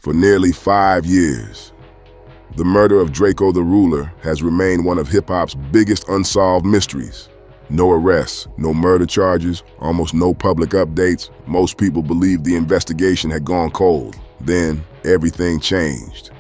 For nearly 5 years, the murder of Drakeo the Ruler has remained one of hip-hop's biggest unsolved mysteries. No arrests, no murder charges, almost no public updates. Most people believed the investigation had gone cold. Then, everything changed.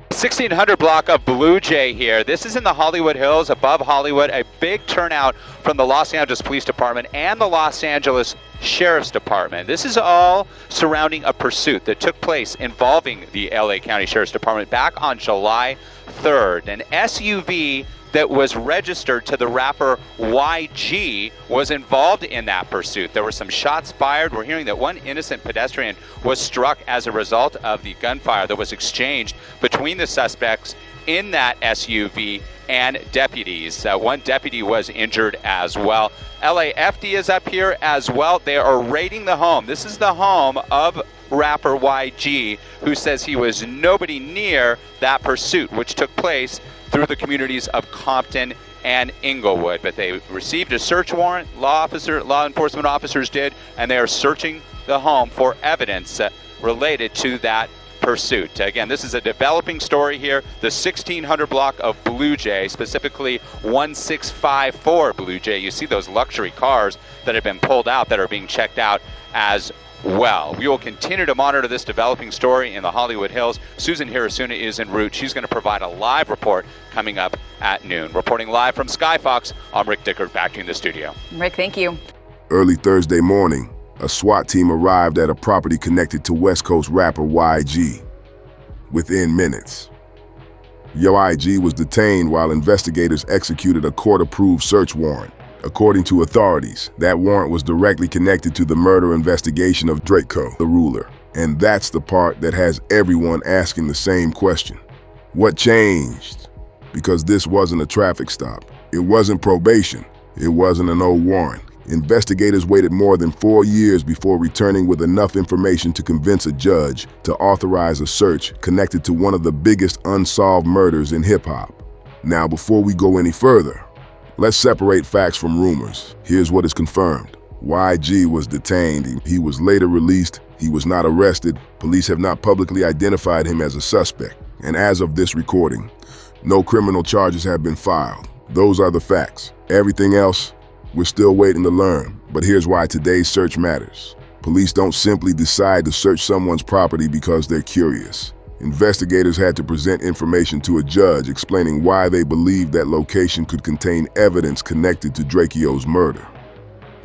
.1600 block of Blue Jay here. This is in the Hollywood Hills, above Hollywood. A big turnout from the Los Angeles Police Department and the Los Angeles Sheriff's Department. This is all surrounding a pursuit that took place involving the LA County Sheriff's Department back on July 3rd. An SUV that was registered to the rapper YG was involved in that pursuit. There were some shots fired. We're hearing that one innocent pedestrian was struck as a result of the gunfire that was exchanged between the suspects in that SUV and deputies. One deputy was injured as well. LAFD is up here as well. They are raiding the home. This is the home of rapper YG, who says he was nobody near that pursuit, which took place through the communities of Compton and Inglewood. But they received a search warrant, law enforcement officers did, and they are searching the home for evidence related to that pursuit. Again, this is a developing story here. The 1600 block of Blue Jay, specifically 1654 Blue Jay. You see those luxury cars that have been pulled out that are being checked out as well. We will continue to monitor this developing story in the Hollywood Hills. Susan Hirasuna is en route. She's going to provide a live report coming up at noon. Reporting live from Skyfox, I'm Rick Dickert, back to you in the studio. Rick, thank you. Early Thursday morning, a SWAT team arrived at a property connected to West Coast rapper YG. Within minutes, YG was detained while investigators executed a court-approved search warrant. According to authorities, that warrant was directly connected to the murder investigation of Drakeo the Ruler. And that's the part that has everyone asking the same question. What changed? Because this wasn't a traffic stop. It wasn't probation. It wasn't an old warrant. Investigators waited more than 4 years before returning with enough information to convince a judge to authorize a search connected to one of the biggest unsolved murders in hip-hop. Now, before we go any further, let's separate facts from rumors. Here's what is confirmed. YG was detained. He was later released. He was not arrested. Police have not publicly identified him as a suspect. And as of this recording, no criminal charges have been filed. Those are the facts. Everything else, we're still waiting to learn. But here's why today's search matters. Police don't simply decide to search someone's property because they're curious. Investigators had to present information to a judge explaining why they believed that location could contain evidence connected to Drakeo's murder.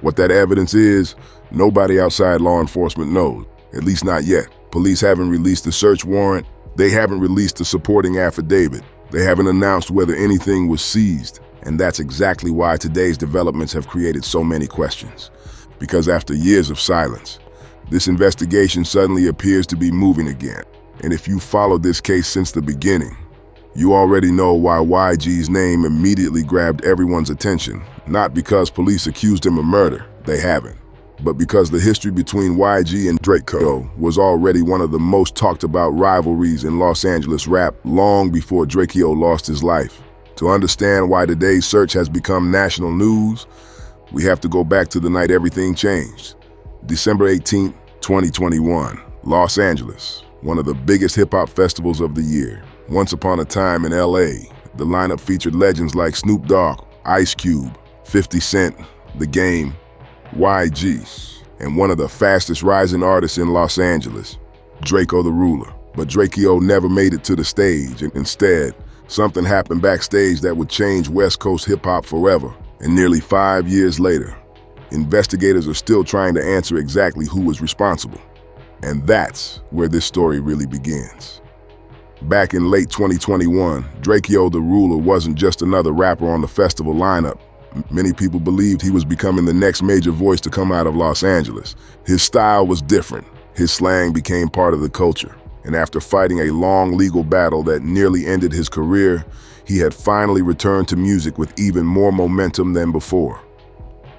What that evidence is, nobody outside law enforcement knows, at least not yet. Police haven't released the search warrant. They haven't released the supporting affidavit. They haven't announced whether anything was seized. And that's exactly why today's developments have created so many questions. Because after years of silence, this investigation suddenly appears to be moving again. And if you followed this case since the beginning, you already know why YG's name immediately grabbed everyone's attention. Not because police accused him of murder, they haven't, but because the history between YG and Drakeo was already one of the most talked about rivalries in Los Angeles rap long before Drakeo lost his life. To understand why today's search has become national news, we have to go back to the night everything changed. December 18, 2021, Los Angeles, one of the biggest hip-hop festivals of the year. Once upon a time in LA, the lineup featured legends like Snoop Dogg, Ice Cube, 50 Cent, The Game, YG, and one of the fastest rising artists in Los Angeles, Drakeo the Ruler. But Drakeo never made it to the stage, and instead, something happened backstage that would change West Coast hip-hop forever. And nearly 5 years later, investigators are still trying to answer exactly who was responsible. And that's where this story really begins. Back in late 2021, Drakeo the Ruler wasn't just another rapper on the festival lineup. Many people believed he was becoming the next major voice to come out of Los Angeles. His style was different. His slang became part of the culture. And after fighting a long legal battle that nearly ended his career, he had finally returned to music with even more momentum than before.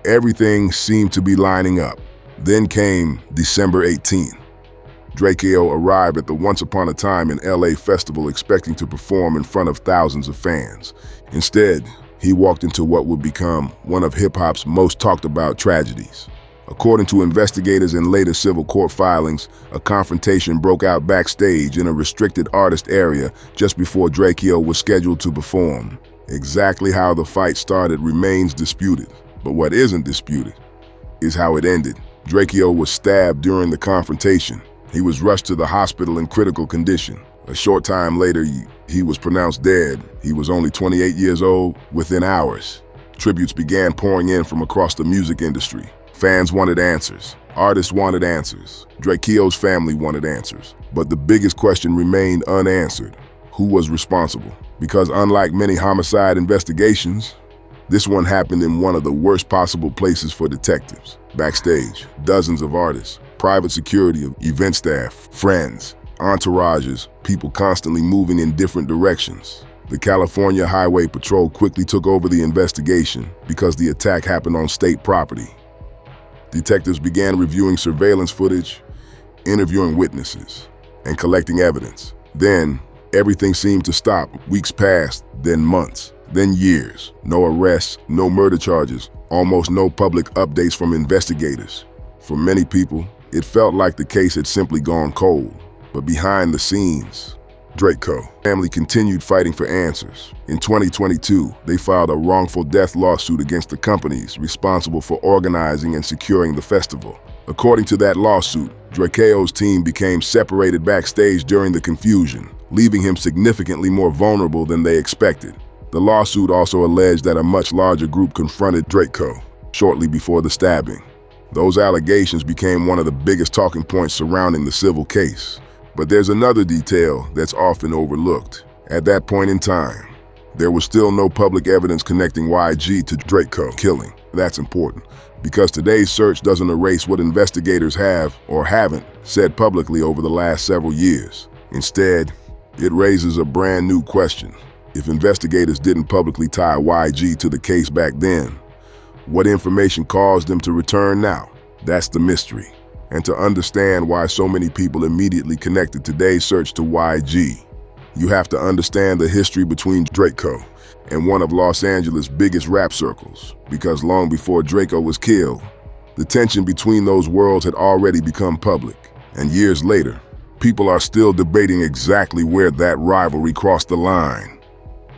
Everything seemed to be lining up. Then came December 18th. Drakeo arrived at the Once Upon a Time in LA festival expecting to perform in front of thousands of fans. Instead, he walked into what would become one of hip-hop's most talked about tragedies. According to investigators and later civil court filings, a confrontation broke out backstage in a restricted artist area just before Drakeo was scheduled to perform. Exactly how the fight started remains disputed, but what isn't disputed is how it ended. Drakeo was stabbed during the confrontation. He was rushed to the hospital in critical condition. A short time later, he was pronounced dead. He was only 28 years old. Within hours, tributes began pouring in from across the music industry. Fans wanted answers. Artists wanted answers. Drakeo's family wanted answers. But the biggest question remained unanswered. Who was responsible? Because unlike many homicide investigations, this one happened in one of the worst possible places for detectives. Backstage, dozens of artists, private security, event staff, friends, entourages, people constantly moving in different directions. The California Highway Patrol quickly took over the investigation because the attack happened on state property. Detectives began reviewing surveillance footage, interviewing witnesses, and collecting evidence. Then, everything seemed to stop. Weeks passed, then months, then years. No arrests, no murder charges, almost no public updates from investigators. For many people, it felt like the case had simply gone cold. But behind the scenes, Drakeo family continued fighting for answers. In 2022, they filed a wrongful death lawsuit against the companies responsible for organizing and securing the festival. According to that lawsuit, Drakeo's team became separated backstage during the confusion, leaving him significantly more vulnerable than they expected. The lawsuit also alleged that a much larger group confronted Drakeo shortly before the stabbing. Those allegations became one of the biggest talking points surrounding the civil case. But there's another detail that's often overlooked. At that point in time, there was still no public evidence connecting YG to Drakeo killing. That's important, because today's search doesn't erase what investigators have or haven't said publicly over the last several years. Instead, it raises a brand new question. If investigators didn't publicly tie YG to the case back then, what information caused them to return now? That's the mystery. And to understand why so many people immediately connected today's search to YG, you have to understand the history between Drakeo and one of Los Angeles' biggest rap circles. Because long before Drakeo was killed, the tension between those worlds had already become public. And years later, people are still debating exactly where that rivalry crossed the line.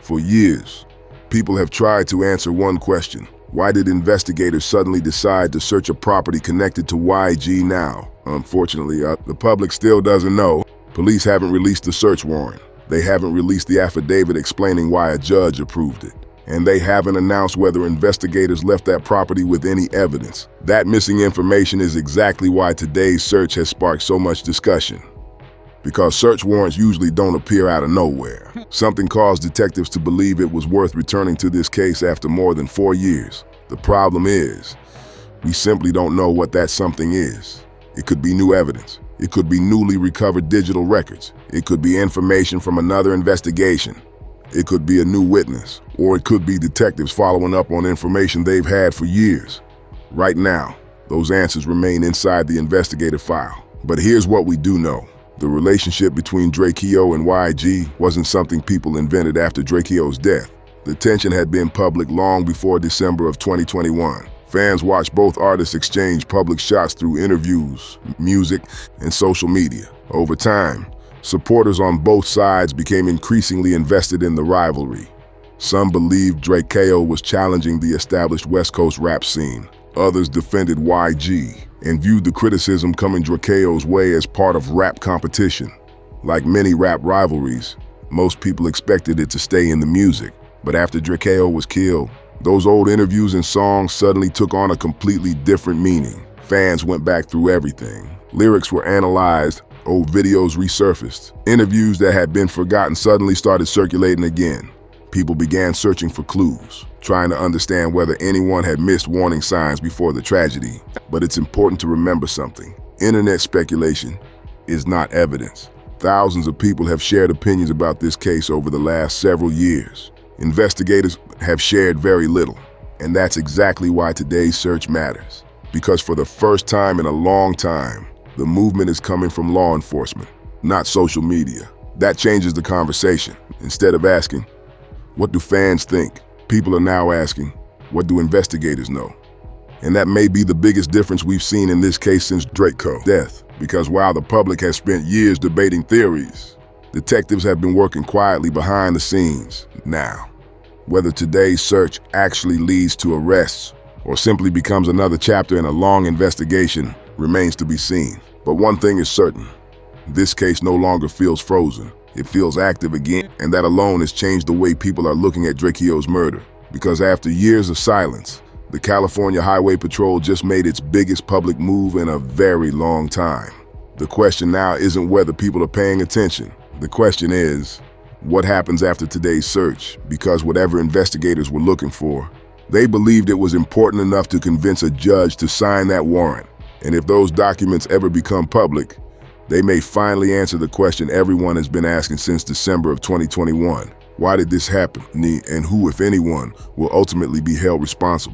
For years, people have tried to answer one question. Why did investigators suddenly decide to search a property connected to YG now? Unfortunately, the public still doesn't know. Police haven't released the search warrant. They haven't released the affidavit explaining why a judge approved it. And they haven't announced whether investigators left that property with any evidence. That missing information is exactly why today's search has sparked so much discussion. Because search warrants usually don't appear out of nowhere. Something caused detectives to believe it was worth returning to this case after more than 4 years. The problem is, we simply don't know what that something is. It could be new evidence. It could be newly recovered digital records. It could be information from another investigation. It could be a new witness, or it could be detectives following up on information they've had for years. Right now, those answers remain inside the investigative file. But here's what we do know. The relationship between Drakeo and YG wasn't something people invented after Drakeo's death. The tension had been public long before December of 2021. Fans watched both artists exchange public shots through interviews, music, and social media. Over time, supporters on both sides became increasingly invested in the rivalry. Some believed Drakeo was challenging the established West Coast rap scene. Others defended YG and viewed the criticism coming Drakeo's way as part of rap competition. Like many rap rivalries, most people expected it to stay in the music. But after Drakeo was killed, those old interviews and songs suddenly took on a completely different meaning. Fans went back through everything. Lyrics were analyzed, old videos resurfaced. Interviews that had been forgotten suddenly started circulating again. People began searching for clues, trying to understand whether anyone had missed warning signs before the tragedy. But it's important to remember something. Internet speculation is not evidence. Thousands of people have shared opinions about this case over the last several years. Investigators have shared very little, and that's exactly why today's search matters. Because for the first time in a long time, the movement is coming from law enforcement, not social media. That changes the conversation. Instead of asking, what do fans think? People are now asking, what do investigators know? And that may be the biggest difference we've seen in this case since Drakeo's death. Because while the public has spent years debating theories, detectives have been working quietly behind the scenes. Now, whether today's search actually leads to arrests or simply becomes another chapter in a long investigation remains to be seen. But one thing is certain, this case no longer feels frozen. It feels active again, and that alone has changed the way people are looking at Drakeo's murder. Because after years of silence, the California Highway Patrol just made its biggest public move in a very long time. The question now isn't whether people are paying attention. The question is, what happens after today's search? Because whatever investigators were looking for, they believed it was important enough to convince a judge to sign that warrant. And if those documents ever become public, they may finally answer the question everyone has been asking since December of 2021. Why did this happen? And who, if anyone, will ultimately be held responsible?